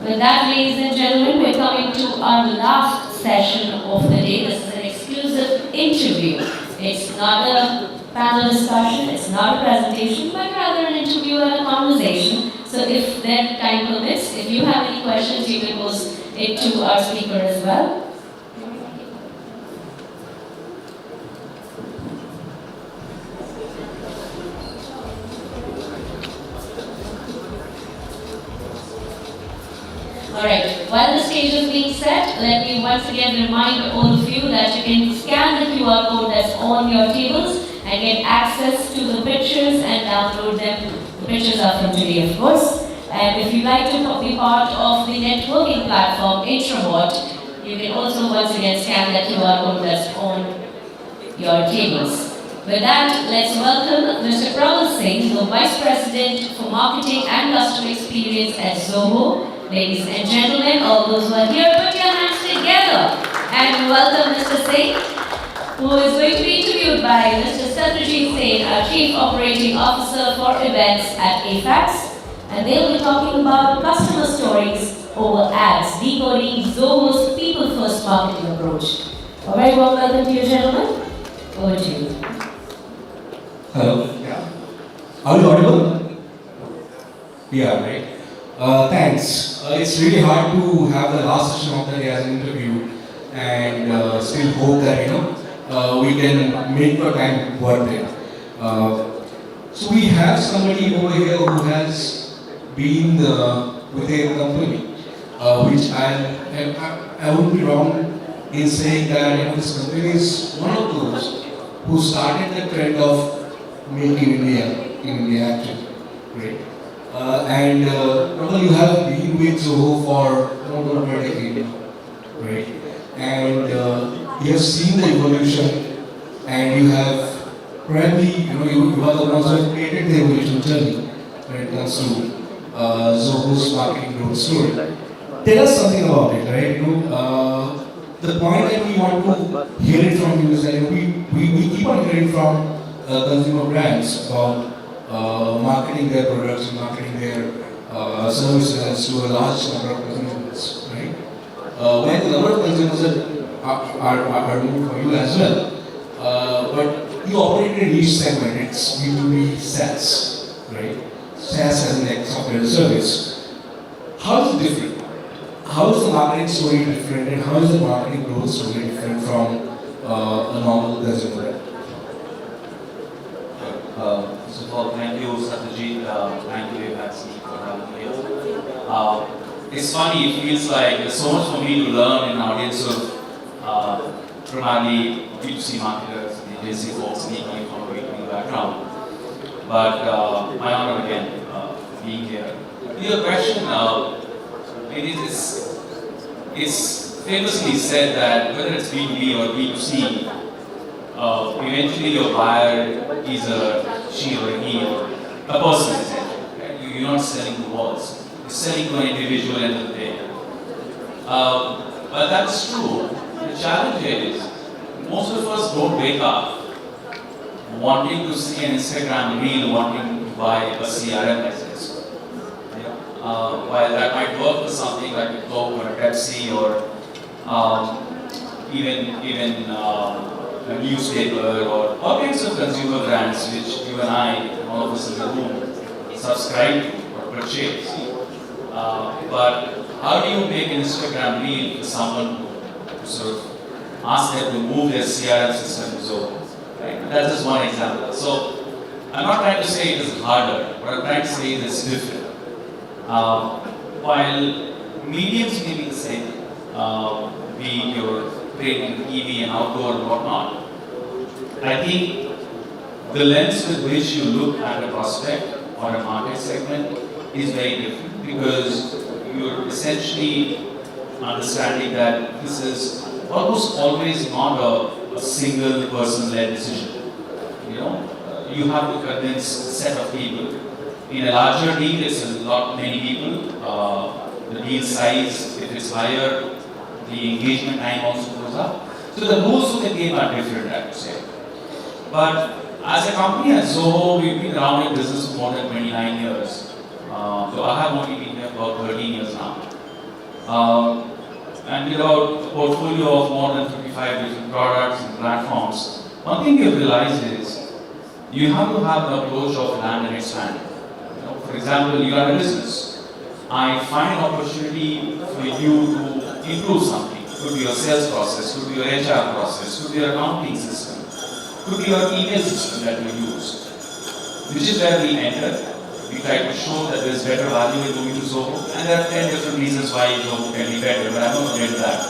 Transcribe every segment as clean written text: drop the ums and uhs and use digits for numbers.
With that, ladies and gentlemen, we're coming to our last session of the day. This is an exclusive interview. It's not a panel discussion, it's not a presentation, but rather an interview and a conversation. So if that time permits, if you have any questions, you can pose it to our speaker as well. Alright, while the stage is being set, let me once again remind all of you that you can scan the QR code that's on your tables and get access to the pictures and download them. The pictures are from today, of course. And if you'd like to be part of the networking platform, Introvert, you can also once again scan that QR code that's on your tables. With that, let's welcome Mr. Praval Singh, the Vice President for Marketing and Customer Experience at Zoho. Ladies and gentlemen, all those who are here, put your hands together and welcome Mr. Singh, who is going to be interviewed by Mr. Digies Singh, our Chief Operating Officer for Events at AFAX, and they'll be talking about customer stories over ads, decoding Zoho's people-first marketing approach. A very warm welcome to you, gentlemen. Over to you. Hello. Yeah. Are you audible? Yeah, right. Thanks. It's really hard to have the last session of the day as an interview and still hope that we can make the time worth it. So we have somebody over here who has been with a company, which I would be wrong in saying that this company is one of those who started the trend of Make in India actually, right? Probably you have been with Zoho for more than a decade, right? And you have seen the evolution, and you have probably, you are the ones who have created the evolution journey when it comes to Zoho's marketing growth story. Tell us something about it, right? The point that we want to hear it from you is that we keep on hearing from consumer brands about marketing their products and marketing their services to a large number of consumers, right? When the number of consumers are moving for you as well, but you operate in each segment. It's B2B SaaS, right? SaaS as an software service. How is it different? How is the marketing story different, and how is the marketing growth story different from a normal consumer? First of all, thank you, Satyajit. Thank you, Patsy, for having me here. It's funny, it feels like there's so much for me to learn in an audience of primarily B2C marketers, the agency folks, speaking from a B2B background. But my honor again, being here. To your question, it's famously said that whether it's B2B or B2C, eventually your buyer is a she or a he or a person, essentially. You're not selling to walls. You're selling to an individual end of the day. But that's true. The challenge is, most of us don't wake up wanting to see an Instagram reel, wanting to buy a CRM license. While that might work for something like a Coke or a Pepsi or even a newspaper or all kinds of consumer brands which you and I, and all of us in the room, subscribe to or purchase. But how do you make an Instagram reel for someone to sort of ask them to move their CRM system to Zoho? Right? That's just one example. So I'm not trying to say it is harder, but I'm trying to say it is different. While mediums may be the same, be it your trade, EV and outdoor and whatnot, I think the lens with which you look at a prospect or a market segment is very different, because you're essentially understanding that this is almost always not a single person-led decision. You have to convince a set of people. In a larger deal, it's many people. The deal size, if it's higher, the engagement time also goes up. So the rules of the game are different, I would say. But as a company at Zoho, we've been around in business for more than 29 years. So I have only been here for 13 years now. And with about a portfolio of more than 55 different products and platforms, one thing we've realized is you have to have an approach of land and expand. For example, you are a business. I find an opportunity for you to improve something. Could be your sales process, could be your HR process, could be your accounting system, could be your email system that you use. Which is where we enter. We try to show that there is better value in moving to Zoho, and there are 10 different reasons why Zoho can be better, but I'm not going to get to that.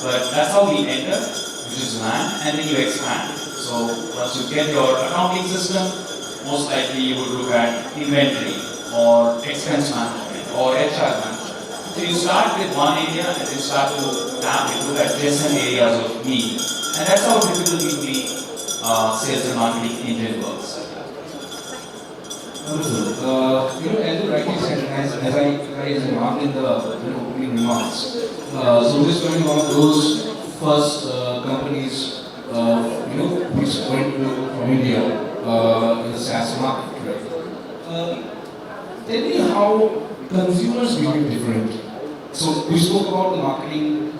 But that's how we enter, which is land, and then you expand. So once you get your accounting system, most likely you would look at inventory, or expense management, or HR management. So you start with one area, and then you start to tap into adjacent areas of need. And that's how typically sales and marketing engine works. Wonderful. As you rightly said, as I remarked in the opening remarks, Zoho is going one of those first companies, which went from India in the SaaS market. Right? Tell me how consumers behave different. So we spoke about the marketing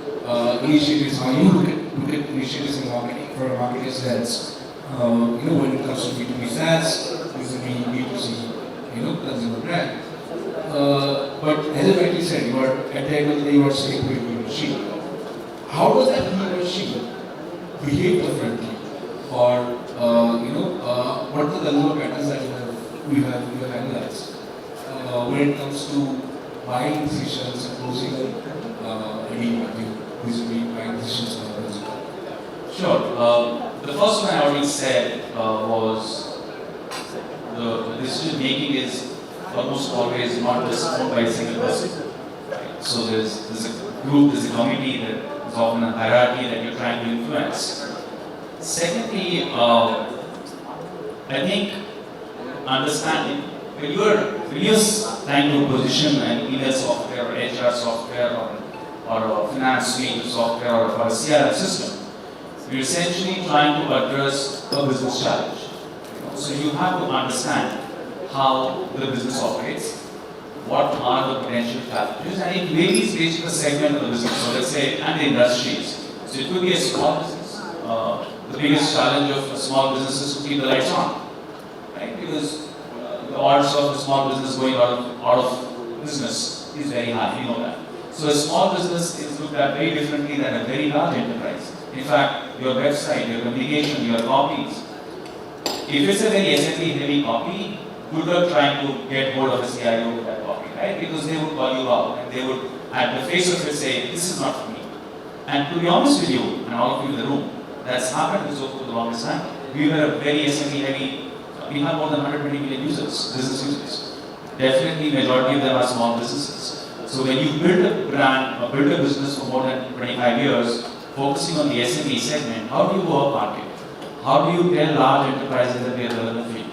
initiatives, how you look at initiatives in marketing for a marketer's lens. When it comes to B2B SaaS, B2C, consumer brand. But as I rightly said, you are at the end of the day, you are saying to a machine. How does that he or she behave differently, or what are the consumer patterns that you have analyzed when it comes to buying decisions and closing buying decisions for the consumer? Sure. The first one I already said was the decision making is almost always not just owned by a single person. Right? So there's a group, there's a committee, there's often a hierarchy that you're trying to influence. Secondly, I think understanding when you're trying to position an email software or HR software or a finance suite software or a CRM system, you're essentially trying to address a business challenge. So you have to understand how the business operates, what are the potential challenges, and it varies based on the segment of the business. So let's say, and the industries. So it could be a small business. The biggest challenge of a small business is to keep the lights on, right? Because the odds of a small business going out of business is very high. You know that. So a small business is looked at very differently than a very large enterprise. In fact, your website, your communication, your copies. If it's a very SME heavy copy, good luck trying to get hold of a CIO with that copy, right? Because they would call you out and they would, at the face of it, say, this is not for me. And to be honest with you, and all of you in the room, that's happened with Zoho for the longest time. We were a very SME heavy, we have more than 120 million users, business users. Definitely, majority of them are small businesses. So when you build a brand or build a business for more than 25 years, focusing on the SME segment, how do you go up market? How do you tell large enterprises that they are relevant for you?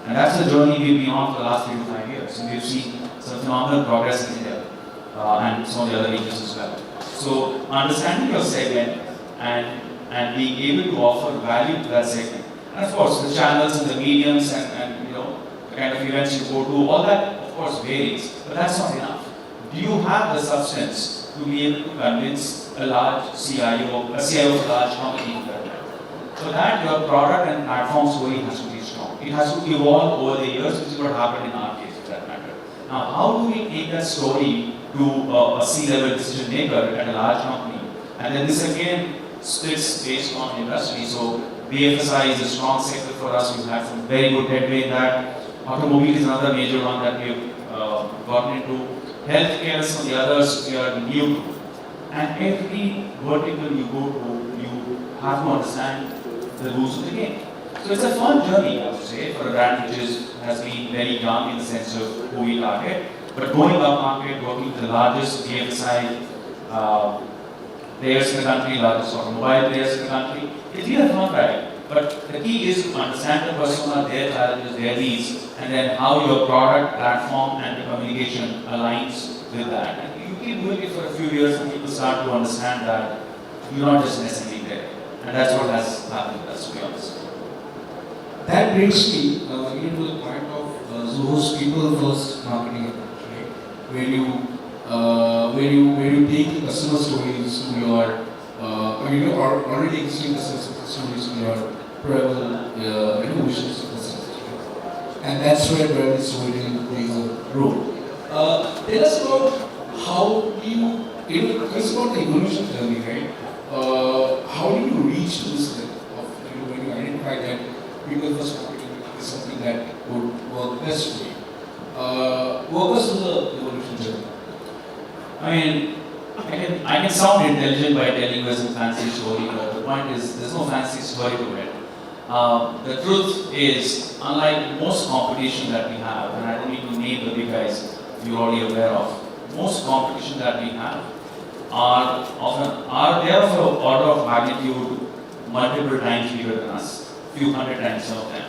And that's the journey we've been on for the last 3 to 5 years. And we've seen some phenomenal progress in India and some of the other regions as well. So understanding your segment and being able to offer value to that segment. And of course, the channels and the mediums and the kind of events you go to, all that of course varies. But that's not enough. Do you have the substance to be able to convince a large CIO of a large company to that? For that, your product and platform story has to be strong. It has to evolve over the years, which is what happened in our case for that matter. Now, how do we take that story to a C-level decision maker at a large company? And then this again splits based on industry. So BFSI is a strong sector for us. We've had some very good headway in that. Automobile is another major one that we've gotten into. Healthcare is some of the others we are new to. And every vertical you go to, you have to understand the rules of the game. So it's a fun journey, I would say, for a brand which has been very young in the sense of who we target. But going up market, working with the largest BFSI players in the country, largest automobile players in the country, it's been a fun ride. But the key is to understand the persona, their challenges, their needs, and then how your product, platform, and the communication aligns with that. And you keep doing it for a few years, and people start to understand that you're not just necessarily there. And that's what has happened with us, to be honest. That brings me even to the point of Zoho's people-first marketing approach, right? Where you where you take the customer stories to your, your already existing customer stories to your Praval wishes to customers. And that's where Praval storytelling plays a role. Tell us about how tell us about the evolution journey, right? How do you reach to this level of, when you identify that people first marketing is something that would work best for you? Walk us through the evolution journey. I mean, I can sound intelligent by telling you a fancy story, but the point is, there's no fancy story to it. The truth is, unlike most competition that we have, and I don't need to name the big guys you're already aware of, most competition that we have are they are of an order of magnitude multiple times bigger than us, few hundred times some of them.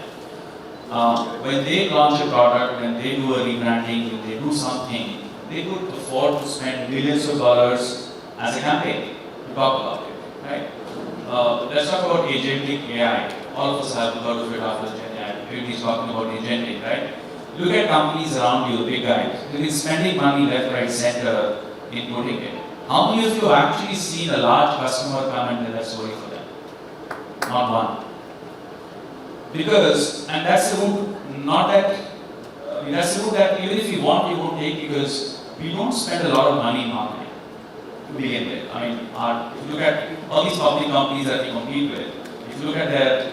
When they launch a product, when they do a rebranding, when they do something, they could afford to spend millions of dollars as a campaign to talk about it, right? Let's talk about agentic AI. All of us have heard of it after Gen AI. Everybody's talking about agentic, right? Look at companies around you, the big guys. They've been spending money left, right, center in putting it. How many of you have actually seen a large customer come and tell that story for them? Not one. Because, and that's the route, not that, that's the route that even if you want, you won't take, because we don't spend a lot of money in marketing to begin with. I mean, if you look at all these public companies that we compete with, if you look at their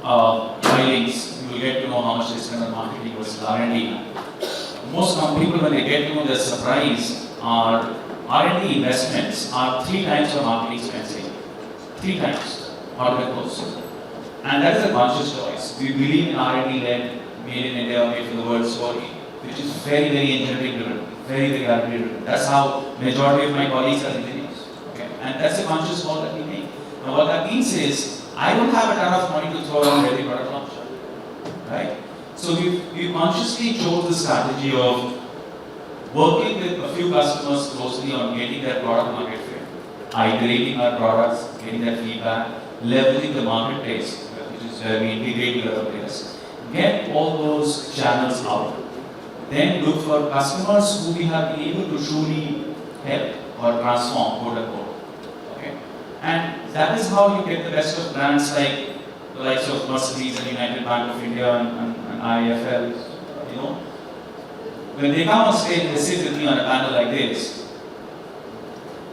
filings, you will get to know how much they spend on marketing versus R&D. Most people, when they get to know, their surprise, our R&D investments are 3 times our marketing spending. 3 times out of the cost. And that is a conscious choice. We believe in R&D-led, made in India, made for the world story, which is very, very engineering driven, very, very R&D driven. That's how majority of my colleagues are engineers. Okay? And that's a conscious call that we make. Now what that means is, I don't have a ton of money to throw around every product launch. Right? So we consciously chose the strategy of working with a few customers closely on getting their product market fit, iterating our products, getting their feedback, leveraging the marketplace, which is where we integrate with other players. Get all those channels out. Then look for customers who we have been able to truly help or transform, quote unquote. Okay? And that is how you get the best of brands like the likes of Mercedes and United Bank of India and IFL. You know, when they come on stage, they sit with me on a panel like this.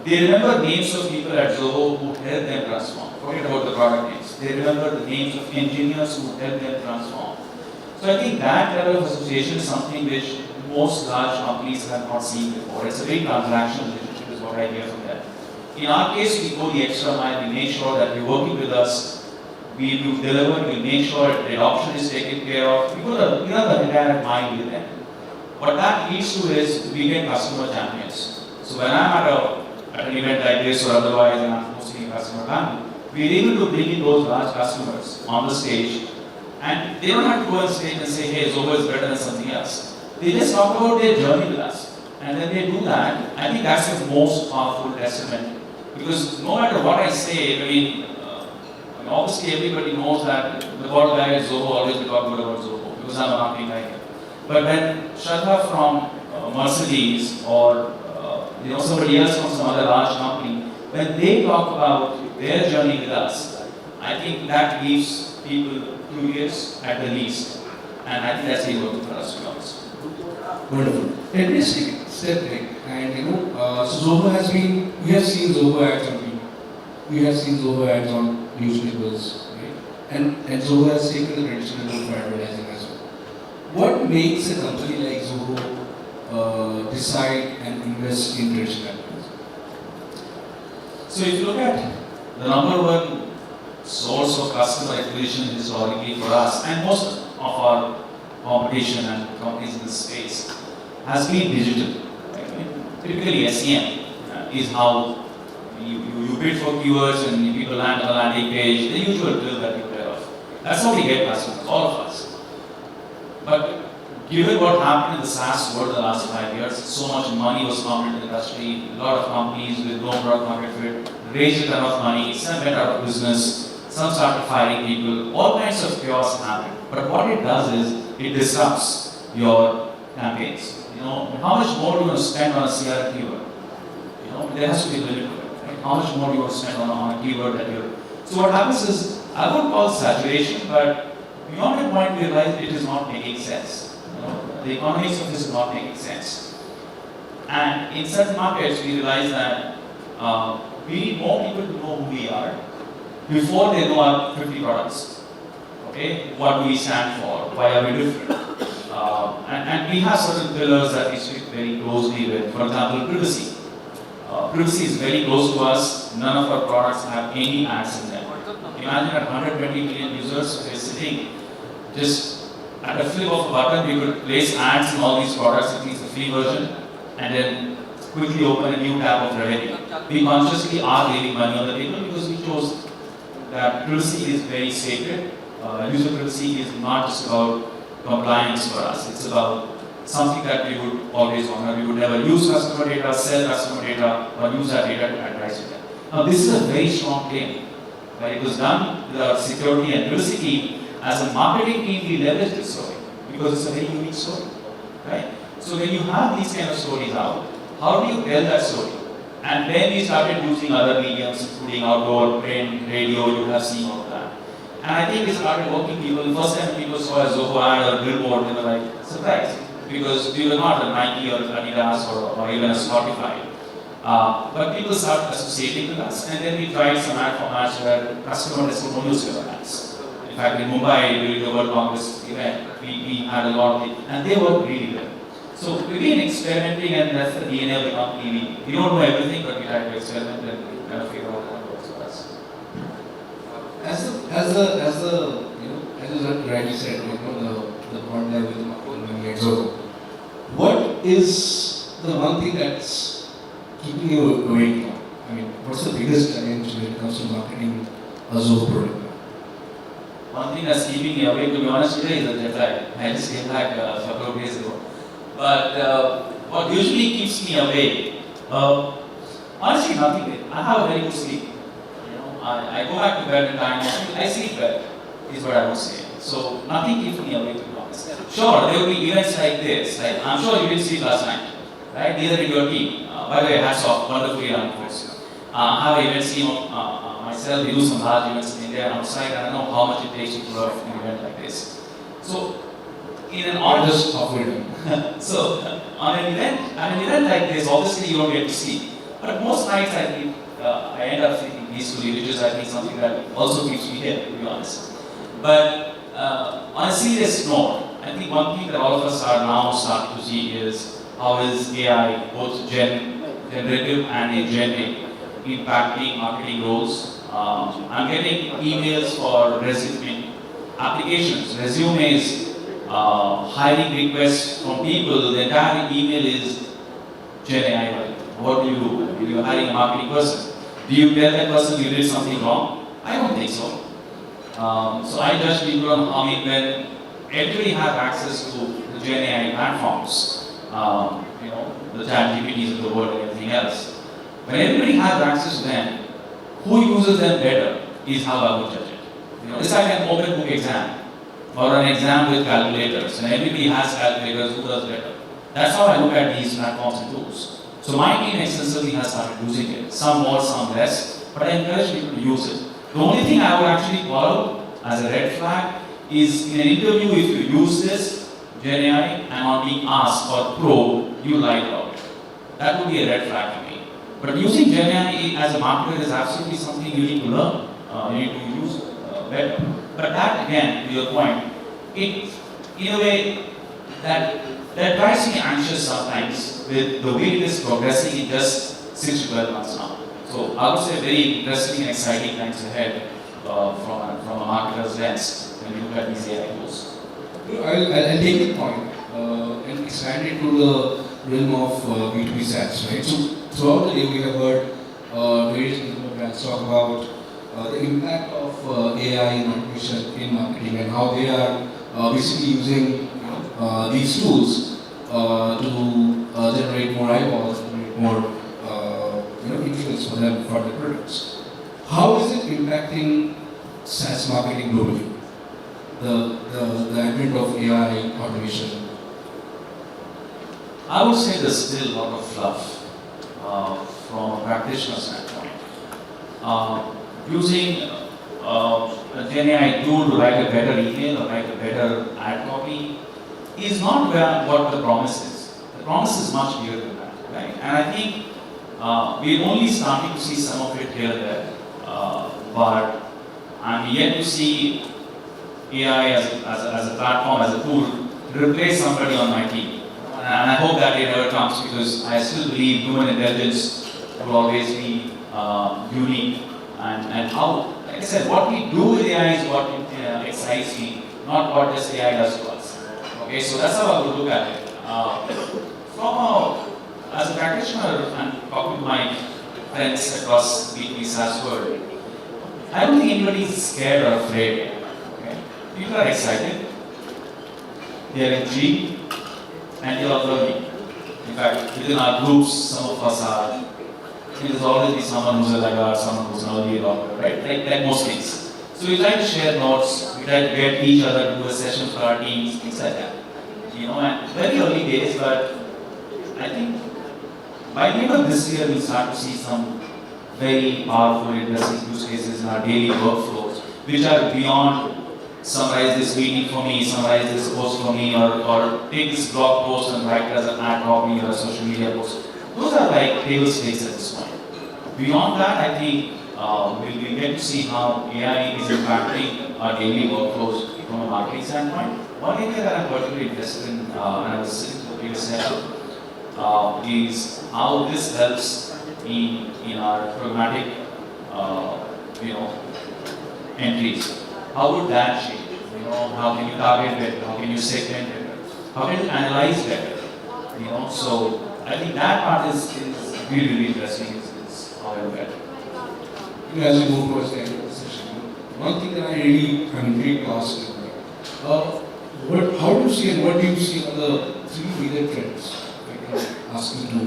They remember names of people at Zoho who helped them transform. Forget about the product names. They remember the names of engineers who helped them transform. So I think that level of association is something which most large companies have not seen before. It's a very transactional relationship is what I hear from them. In our case, we go the extra mile. We make sure that you're working with us. We deliver. We make sure the adoption is taken care of. We have the entire mind with them. What that leads to is we get customer champions. So when I'm at an event like this or otherwise, and I'm hosting a customer panel, we're able to bring in those large customers on the stage, and they don't have to go on stage and say, hey, Zoho is better than something else. They just talk about their journey with us. And when they do that, I think that's the most powerful testament. Because no matter what I say, obviously everybody knows that the board guy at Zoho always will talk good about Zoho, because I'm a marketing guy. But when Shraddha from Mercedes or somebody else from some other large company, when they talk about their journey with us, I think that leaves people curious at the least. And I think that's the work for us, to be honest. Wonderful. Let me take a step back. And so Zoho has been, we have seen Zoho ads on TV. We have seen Zoho ads on newspapers, right? And Zoho has taken the traditional role for advertising as well. What makes a company like Zoho decide and invest in traditional advertising? So if you look at the number one source of customer acquisition historically for us, and most of our competition and companies in this space, has been digital. Typically SEM is how you bid for keywords and people land on a landing page, the usual drill that you're aware of. That's how we get customers, all of us. But given what happened in the SaaS world the last 5 years, so much money was pumped into the industry, a lot of companies with no product market fit, raised a ton of money, some went out of business, some started firing people, all kinds of chaos happened. But what it does is, it disrupts your campaigns. How much more do you want to spend on a CRM keyword? there has to be a limit to it. Right? How much more do you want to spend on a keyword that you're. So what happens is, I won't call saturation, but beyond a point we realize it is not making sense. The economics of this is not making sense. And in certain markets we realize that we need more people to know who we are before they know our 50 products. Okay, what do we stand for? Why are we different? And we have certain pillars that we stick very closely with. For example, privacy. Privacy is very close to us. None of our products have any ads in them. Imagine at 120 million users, we're sitting just at a flip of a button, we could place ads in all these products, at least the free version, and then quickly open a new tab of revenue. We consciously are leaving money on the table because we chose that privacy is very sacred. User privacy is not just about compliance for us, it's about something that we would always honor. We would never use customer data, sell customer data, or use that data to advise you. Now this is a very strong claim. Right? It was done with our security and privacy team. As a marketing team, we leverage this story because it's a very unique story. Right? So when you have these kind of stories out, how do you tell that story? And then we started using other mediums, including outdoor, print, radio, you have seen all that. And I think we started working people. The first time people saw a Zoho ad or a billboard, they were like surprised because we were not a Nike or Adidas or even a Spotify. But people started associating with us, and then we tried some ad formats where customer testimonials were ads. In fact, in Mumbai, during the World Congress event, we had a lot of it, and they worked really well. So we've been experimenting, and that's the DNA of the company. We don't know everything, but we try to experiment and kind of figure out what works for us. As you rightly said, the point there with Zoho. What is the one thing that's keeping you going now? I mean, what's the biggest challenge when it comes to marketing a Zoho product? One thing that's keeping me awake, to be honest, today is the jet lag. I just came back a couple of days ago. But what usually keeps me awake, honestly, nothing. I have a very good sleep. I go back to bed in time. I sleep well, is what I would say. So nothing keeps me awake, to be honest. Sure, there will be events like this. Like I'm sure you didn't sleep last night, right? Neither did your team. By the way, hats off, wonderfully run folks. I have an events team of myself. We do some large events in India and outside. I don't know how much it takes to pull off an event like this. So in an honest so on an event like this, obviously you don't get to sleep. But most nights I end up sleeping peacefully, which is I think something that also keeps me here, to be honest. But on a serious note, I think one thing that all of us are now starting to see is how is AI, both generative and agentic, impacting marketing roles. I'm getting emails for resume applications, resumes, hiring requests from people. The entire email is Gen AI. What do you do? You're hiring a marketing person. Do you tell that person you did something wrong? I don't think so. So I judge people on when everybody has access to the Gen AI platforms, the ChatGPTs of the world and everything else. When everybody has access to them, who uses them better is how I would judge it. It's like an open book exam or an exam with calculators, and everybody has calculators, who does better. That's how I look at these platforms and tools. So my team extensively has started using it, some more, some less, but I encourage people to use it. The only thing I would actually call out as a red flag is in an interview, if you use this Gen AI and on being asked or probed, you lied about it. That would be a red flag for me. But using Gen AI as a marketer is absolutely something you need to learn. You need to use better. But that, again, to your point, it in a way that drives me anxious sometimes with the way it is progressing in just 6 to 12 months now. So I would say very interesting and exciting times ahead from a marketer's lens when you look at these AI tools. I'll take the point and expand it to the realm of B2B SaaS, right? So throughout the day we have heard various consumer brands talk about the impact of AI in automation in marketing and how they are basically using these tools to generate more eyeballs, generate more influence for them for their products. How is it impacting SaaS marketing globally? The advent of AI automation. I would say there's still a lot of fluff. from a practitioner standpoint. Using a Gen AI tool to write a better email or write a better ad copy is not what the promise is. The promise is much bigger than that, right? And I think we're only starting to see some of it here and there, but I'm yet to see AI as a platform, as a tool, to replace somebody on my team. And I hope that day never comes, because I still believe human intelligence will always be unique. And how, like I said, what we do with AI is what excites me, not what this AI does to us. Okay, so that's how I would look at it. As a practitioner and talking to my friends across the SaaS world, I don't think anybody is scared or afraid. Okay? People are excited, they are intrigued, and they are learning. In fact, within our groups, some of us are. There's always be someone who's a laggard, someone who's an early adopter, right? Like most things. So we try to share notes, we try to get each other to do a session for our teams, things like that. And very early days, but I think by the end of this year, we'll start to see some very powerful, interesting use cases in our daily workflows, which are beyond summarize this meeting for me, summarize this post for me, or take this blog post and write it as an ad copy or a social media post. Those are like table stakes at this point. Beyond that, I think we'll get to see how AI is impacting our daily workflows from a marketing standpoint. One area that I'm particularly interested in, and I was sitting to the previous session, is how this helps in our programmatic, entries. How would that change? How can you target better? How can you segment better? How can you analyze better? So I think that part is really, really interesting. Is how I look at it. As we move towards the end of the session, one thing that I really am intrigued to ask is, how do you see and what do you see on the three major trends? I can ask you to,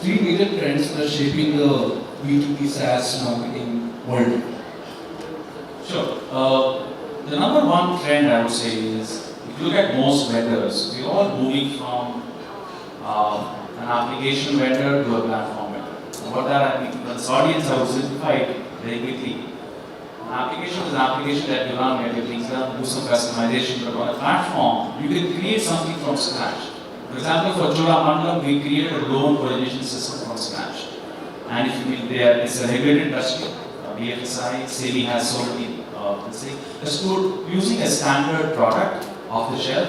three major trends that are shaping the B2B SaaS marketing world. Sure. The number one trend I would say is, if you look at most vendors, we're all moving from an application vendor to a platform vendor. What that I mean, for this audience, I would simplify it very quickly. An application is an application that you run, get your things done, do some customization, but on a platform, you can create something from scratch. For example, for Cholamandalam, we created a loan coordination system from scratch. And if you there, it's a regulated industry. BFSI, SEBI has so many. Using a standard product off the shelf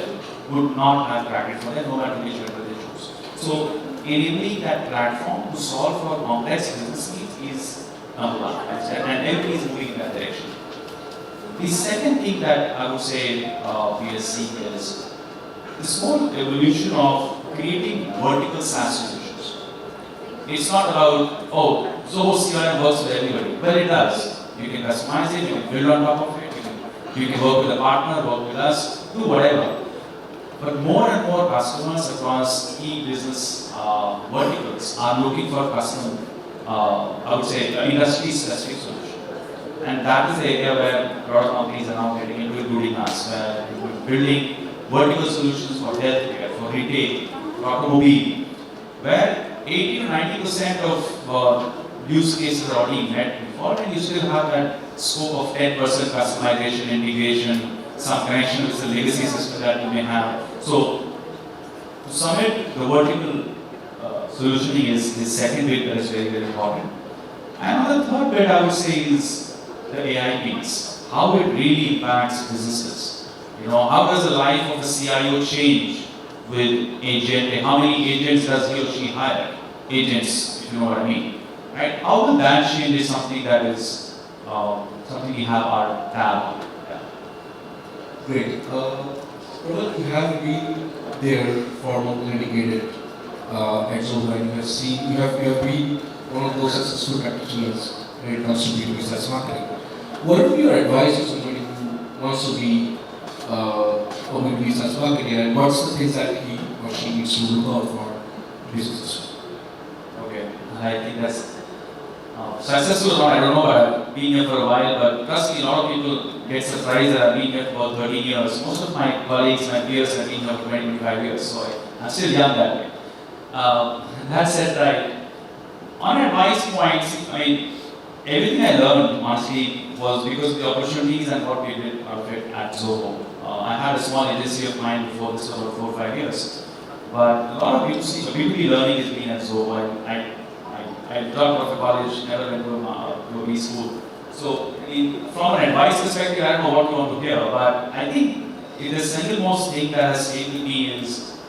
would not have cracked it for them, no matter which vendor they choose. So, enabling that platform to solve for complex business needs is number one, and everybody is moving in that direction. The second thing that I would say we are seeing is this whole evolution of creating vertical SaaS solutions. It's not about, Zoho CRM works with everybody. Well, it does. You can customize it, you can build on top of it, you can work with a partner, work with us, do whatever. But more and more customers across key business verticals are looking for custom, I would say, industry-specific solution. And that is the area where a lot of companies are now getting into, including us, where we're building vertical solutions for healthcare, for retail, for automobile, where 80 to 90% of use cases are already met before, and you still have that scope of 10% customization, integration, some connection with the legacy system that you may have. So, to sum it, the vertical solutioning is the second bit that is very, very important. And the third bit I would say is the AI piece. How it really impacts businesses. How does the life of a CIO change with agent? How many agents does he or she hire? Agents, if you know what I mean. Right? How will that change is something that is something we have our tab on. Yeah. Great. Praval, you have been there for more than a decade at Zoho, and you have been one of those successful practitioners when it comes to B2B SaaS marketing. What would be your advice to somebody who wants to be a B2B SaaS marketer, and what's the things that he or she needs to look out for businesses? Okay, I think that's successful or not, I don't know, but I've been here for a while, but trust me, a lot of people get surprised that I've been here for about 13 years. Most of my colleagues, my peers have been here for 25 years, so I'm still young that way. That said, right, on advice points, I mean, everything I learned, honestly, was because of the opportunities and what we did out of it at Zoho. I had a small agency of mine before this, about 4 or 5 years. But a lot of B2B learning has been at Zoho. I dropped out of college, never went to a B school. So, I mean, from an advice perspective, I don't know what you want to hear, but I think the single most thing that has stayed with me is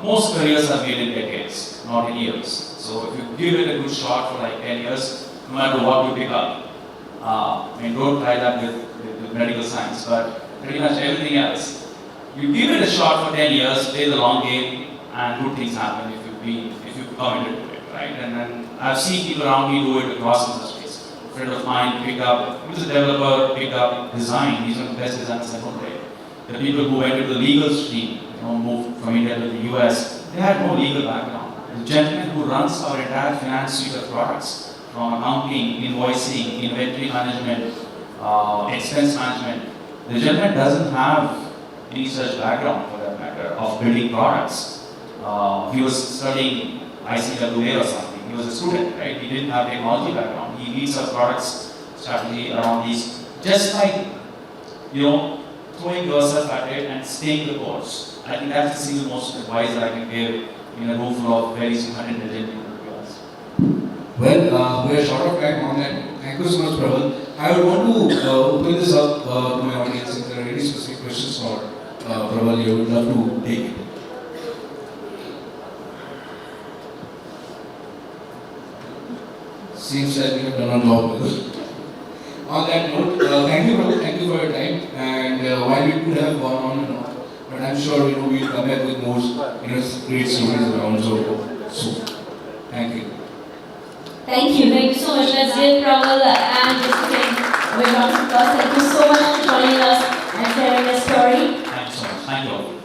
most careers are made in decades, not in years. So, if you give it a good shot for like 10 years, no matter what you pick up, I mean, don't try that with medical science, but pretty much everything else. You give it a shot for 10 years, play the long game, and good things happen if you committed to it, right? And then I've seen people around me do it across industries. A friend of mine picked up, he was a developer, picked up design. He's one of the best designers in the world. The people who went to the legal stream, moved from India to the US, they had no legal background. The gentleman who runs our entire finance suite of products, from accounting, invoicing, inventory management, expense management, the gentleman doesn't have any such background for that matter of building products. He was studying ICWA or something. He was a student, right? He didn't have technology background. He leads our products strategy around these, just like, throwing yourself at it and staying the course. I think that's the single most advice that I can give in a room full of very super intelligent people. Well, we are short of time on that. Thank you so much, Praval. I would want to open this up to my audience if there are any specific questions for Praval. You would love to take it. Seems like we have done a lot with it. On that note, thank you, Praval. Thank you for your time. And while we could have gone on and on, but I'm sure we'll come back with more great stories around Zoho soon. Thank you. Thank you so much. Let's give Praval and Josephine a round of applause. Thank you so much for joining us and sharing your story. Thank you so much. Thank you all.